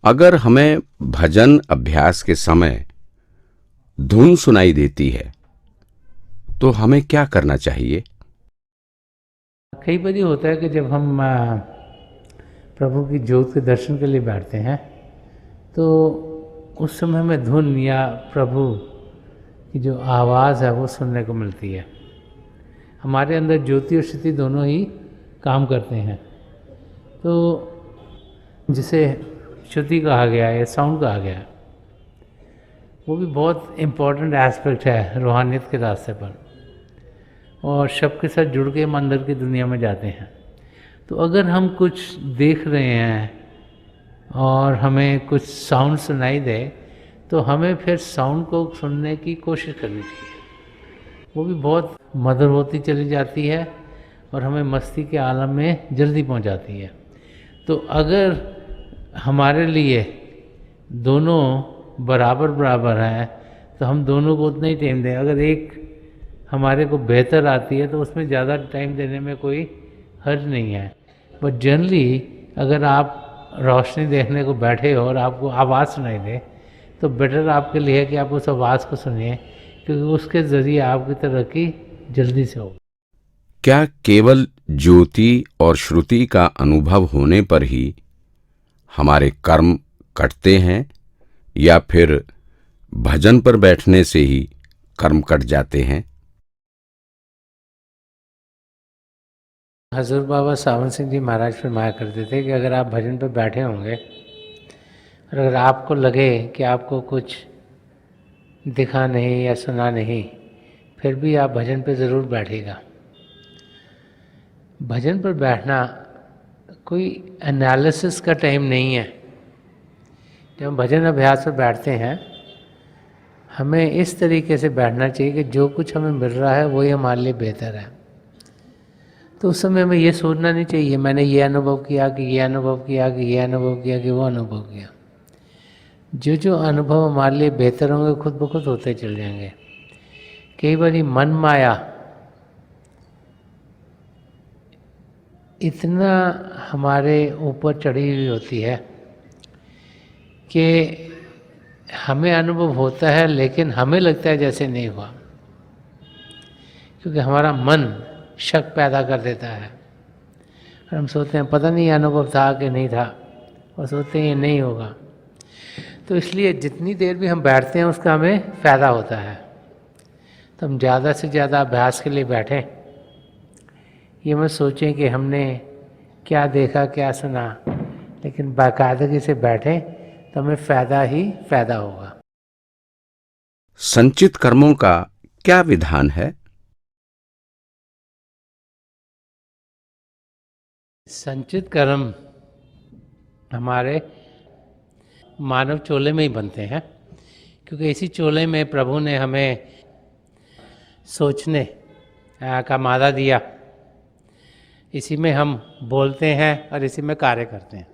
अगर हमें भजन अभ्यास के समय धुन सुनाई देती है तो हमें क्या करना चाहिए? कई बार ये होता है कि जब हम प्रभु की ज्योत के दर्शन के लिए बैठते हैं तो उस समय हमें धुन या प्रभु की जो आवाज़ है वो सुनने को मिलती है। हमारे अंदर ज्योति और श्रुति दोनों ही काम करते हैं। तो जिसे श्रुति कहा गया है या साउंड कहा गया है, वो भी बहुत इम्पोर्टेंट एस्पेक्ट है रूहानियत के रास्ते पर, और शब्द के साथ जुड़ के हम अंदर की दुनिया में जाते हैं। तो अगर हम कुछ देख रहे हैं और हमें कुछ साउंड सुनाई दे तो हमें फिर साउंड को सुनने की कोशिश करनी चाहिए। वो भी बहुत मधुर होती चली जाती है और हमें मस्ती के आलम में जल्दी पहुंचाती है। तो अगर हमारे लिए दोनों बराबर बराबर हैं तो हम दोनों को उतना ही टाइम दें। अगर एक हमारे को बेहतर आती है तो उसमें ज़्यादा टाइम देने में कोई हर्ज नहीं है। बट जनरली अगर आप रोशनी देखने को बैठे हो और आपको आवाज़ सुनाई दे तो बेटर आपके लिए है कि आप उस आवाज़ को सुनिए, क्योंकि उसके ज़रिए आपकी तरक्की जल्दी से हो। क्या केवल ज्योति और श्रुति का अनुभव होने पर ही हमारे कर्म कटते हैं या फिर भजन पर बैठने से ही कर्म कट जाते हैं? हजूर बाबा सावन सिंह जी महाराज फरमाया करते थे कि अगर आप भजन पर बैठे होंगे और अगर आपको लगे कि आपको कुछ दिखा नहीं या सुना नहीं, फिर भी आप भजन पर ज़रूर बैठिएगा। भजन पर बैठना कोई एनालिसिस का टाइम नहीं है। जब हम भजन अभ्यास पर बैठते हैं हमें इस तरीके से बैठना चाहिए कि जो कुछ हमें मिल रहा है वही हमारे लिए बेहतर है। तो उस समय हमें ये सोचना नहीं चाहिए मैंने ये अनुभव किया कि ये अनुभव किया कि ये अनुभव किया कि वो अनुभव किया। जो जो अनुभव हमारे लिए बेहतर होंगे खुद ब खुद होते चल जाएंगे। कई बार मन माया इतना हमारे ऊपर चढ़ी हुई होती है कि हमें अनुभव होता है लेकिन हमें लगता है जैसे नहीं हुआ, क्योंकि हमारा मन शक पैदा कर देता है और हम सोचते हैं पता नहीं अनुभव था कि नहीं था, और सोचते हैं ये नहीं होगा। तो इसलिए जितनी देर भी हम बैठते हैं उसका हमें फ़ायदा होता है। तो हम ज़्यादा से ज़्यादा अभ्यास के लिए बैठें, ये मत सोचें कि हमने क्या देखा क्या सुना, लेकिन बाकायदगी से बैठें तो हमें फ़ायदा ही फ़ायदा होगा। संचित कर्मों का क्या विधान है? संचित कर्म हमारे मानव चोले में ही बनते हैं, क्योंकि इसी चोले में प्रभु ने हमें सोचने का मादा दिया। इसी में हम बोलते हैं और इसी में कार्य करते हैं।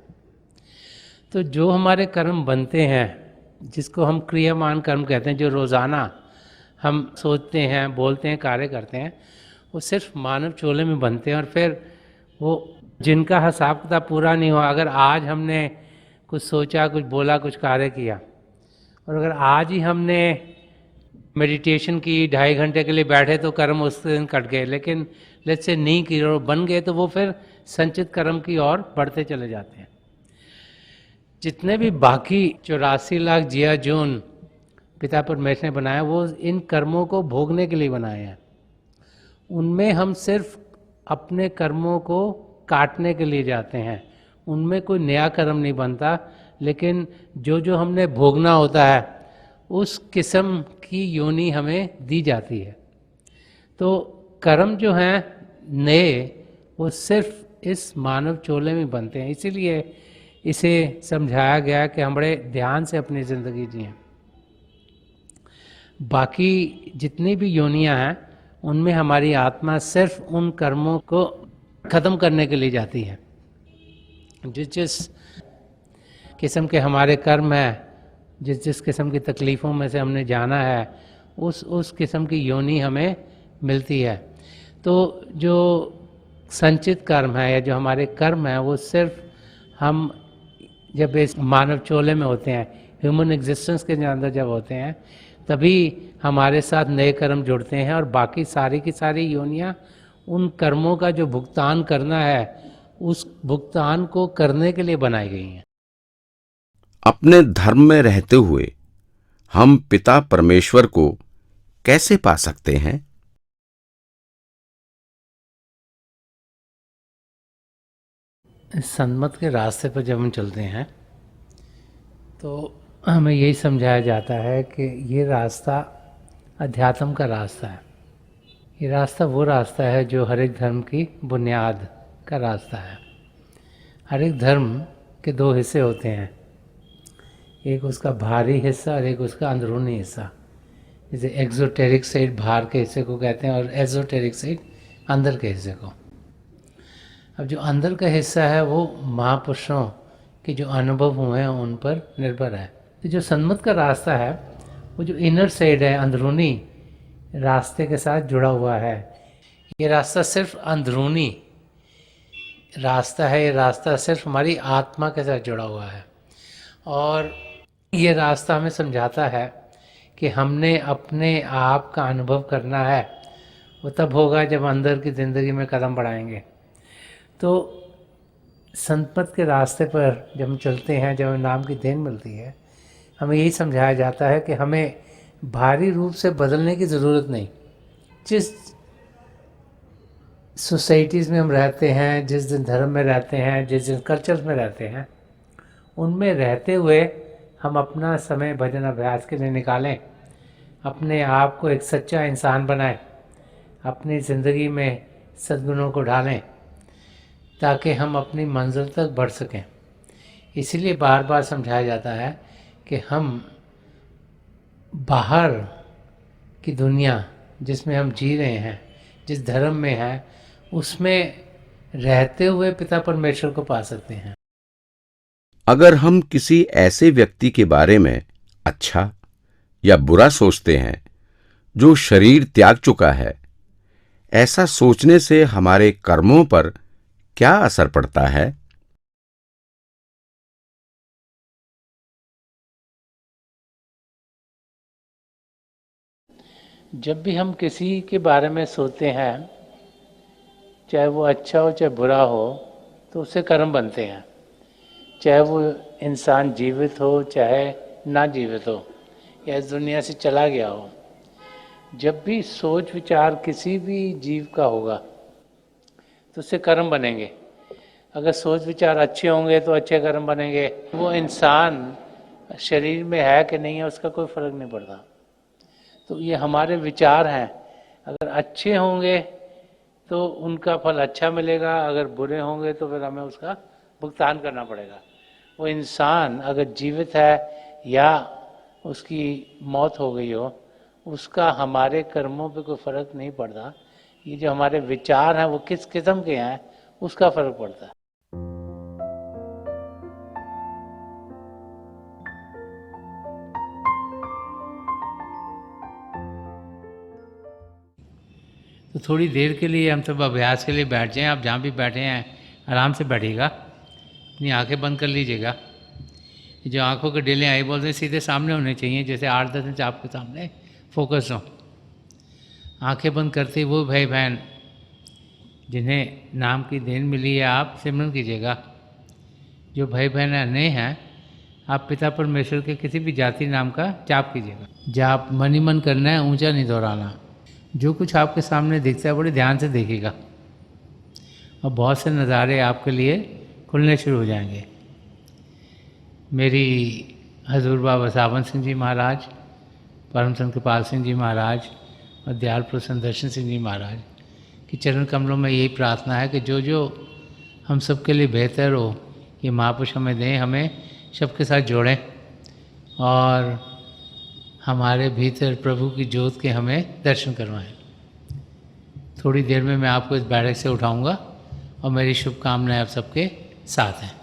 तो जो हमारे कर्म बनते हैं, जिसको हम क्रियामान कर्म कहते हैं, जो रोज़ाना हम सोचते हैं, बोलते हैं, कार्य करते हैं, वो सिर्फ मानव चोले में बनते हैं। और फिर वो जिनका हिसाब किताब पूरा नहीं हुआ, अगर आज हमने कुछ सोचा, कुछ बोला, कुछ कार्य किया, और अगर आज ही हमने मेडिटेशन की 2.5 घंटे के लिए बैठे तो कर्म उस दिन कट गए, लेकिन लेट्स से नहीं किए और बन गए तो वो फिर संचित कर्म की ओर बढ़ते चले जाते हैं। जितने भी बाकी 84 लाख जिया जून पिता परमेश्वर ने बनाया वो इन कर्मों को भोगने के लिए बनाए हैं। उनमें हम सिर्फ अपने कर्मों को काटने के लिए जाते हैं, उनमें कोई नया कर्म नहीं बनता, लेकिन जो जो हमने भोगना होता है उस किस्म की योनि हमें दी जाती है। तो कर्म जो हैं नए वो सिर्फ इस मानव चोले में बनते हैं। इसीलिए इसे समझाया गया कि हम बड़े ध्यान से अपनी ज़िंदगी जिएं। बाकी जितनी भी योनियां हैं उनमें हमारी आत्मा सिर्फ उन कर्मों को ख़त्म करने के लिए जाती है। जिस जिस किस्म के हमारे कर्म हैं, जिस जिस किस्म की तकलीफ़ों में से हमने जाना है, उस किस्म की योनि हमें मिलती है। तो जो संचित कर्म है या जो हमारे कर्म हैं वो सिर्फ हम जब इस मानव चोले में होते हैं, ह्यूमन एग्जिस्टेंस के अंदर जब होते हैं, तभी हमारे साथ नए कर्म जुड़ते हैं और बाकी सारी की सारी योनियां उन कर्मों का जो भुगतान करना है उस भुगतान को करने के लिए बनाई गई हैं। अपने धर्म में रहते हुए हम पिता परमेश्वर को कैसे पा सकते हैं? सन्मत के रास्ते पर जब हम चलते हैं तो हमें यही समझाया जाता है कि ये रास्ता अध्यात्म का रास्ता है। ये रास्ता वो रास्ता है जो हर एक धर्म की बुनियाद का रास्ता है। हर एक धर्म के दो हिस्से होते हैं, एक उसका बाहरी हिस्सा और एक उसका अंदरूनी हिस्सा। जैसे एक्सोटेरिक साइड बाहर के हिस्से को कहते हैं और एजोटेरिक साइड अंदर के हिस्से को। अब जो अंदर का हिस्सा है वो महापुरुषों के जो अनुभव हुए हैं उन पर निर्भर है। तो जो सन्मत का रास्ता है वो जो इनर साइड है, अंदरूनी रास्ते के साथ जुड़ा हुआ है। ये रास्ता सिर्फ अंदरूनी रास्ता है, ये रास्ता सिर्फ हमारी आत्मा के साथ जुड़ा हुआ है। और ये रास्ता हमें समझाता है कि हमने अपने आप का अनुभव करना है, वो तब होगा जब अंदर की ज़िंदगी में कदम बढ़ाएंगे। तो संतमत के रास्ते पर जब हम चलते हैं, जब हमें नाम की देन मिलती है, हमें यही समझाया जाता है कि हमें भारी रूप से बदलने की ज़रूरत नहीं। जिस सोसाइटीज़ में हम रहते हैं, जिस दिन धर्म में रहते हैं, जिस दिन कल्चर्स में रहते हैं, उनमें रहते हुए हम अपना समय भजन अभ्यास के लिए निकालें, अपने आप को एक सच्चा इंसान बनाएं, अपनी ज़िंदगी में सद्गुणों को ढालें ताकि हम अपनी मंजिल तक बढ़ सकें। इसीलिए बार बार समझाया जाता है कि हम बाहर की दुनिया जिसमें हम जी रहे हैं, जिस धर्म में हैं, उसमें रहते हुए पिता परमेश्वर को पा सकते हैं। अगर हम किसी ऐसे व्यक्ति के बारे में अच्छा या बुरा सोचते हैं जो शरीर त्याग चुका है, ऐसा सोचने से हमारे कर्मों पर क्या असर पड़ता है? जब भी हम किसी के बारे में सोचते हैं, चाहे वो अच्छा हो चाहे बुरा हो, तो उससे कर्म बनते हैं। चाहे वो इंसान जीवित हो चाहे ना जीवित हो या इस दुनिया से चला गया हो, जब भी सोच विचार किसी भी जीव का होगा तो उससे कर्म बनेंगे। अगर सोच विचार अच्छे होंगे तो अच्छे कर्म बनेंगे। वो इंसान शरीर में है कि नहीं है उसका कोई फर्क नहीं पड़ता। तो ये हमारे विचार हैं, अगर अच्छे होंगे तो उनका फल अच्छा मिलेगा, अगर बुरे होंगे तो फिर हमें उसका भुगतान करना पड़ेगा। वो इंसान अगर जीवित है या उसकी मौत हो गई हो, उसका हमारे कर्मों पे कोई फर्क नहीं पड़ता। ये जो हमारे विचार हैं वो किस किस्म के हैं उसका फर्क पड़ता है। तो थोड़ी देर के लिए हम सब अभ्यास के लिए बैठ जाएं। आप जहाँ भी बैठे हैं आराम से बैठिएगा, अपनी आंखें बंद कर लीजिएगा। जो आंखों के डेले आई बोलते हैं सीधे सामने होने चाहिए, जैसे 8-10 इंच आपके सामने फोकस हो। आंखें बंद करते ही वो भाई बहन जिन्हें नाम की देन मिली है आप सिमरन कीजिएगा। जो भाई बहन नए हैं, आप पिता परमेश्वर के किसी भी जाति नाम का जाप कीजिएगा। जाप मन ही मन करना है, ऊंचा नहीं दोहराना। जो कुछ आपके सामने दिखता है बड़े ध्यान से देखिएगा और बहुत से नज़ारे आपके लिए खुलने शुरू हो जाएंगे। मेरी हजूर बाबा सावन सिंह जी महाराज, परम संत कृपाल सिंह जी महाराज और दयाल प्रसन्न दर्शन सिंह जी महाराज की चरण कमलों में यही प्रार्थना है कि जो जो हम सबके लिए बेहतर हो ये महापुरुष हमें दें, हमें सबके साथ जोड़ें और हमारे भीतर प्रभु की ज्योत के हमें दर्शन करवाएं। थोड़ी देर में मैं आपको इस बैठक से उठाऊंगा और मेरी शुभकामनाएं आप सबके साथ हैं।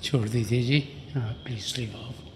छोड़ दीजिए जी, हाँ प्लीज लीव ऑफ।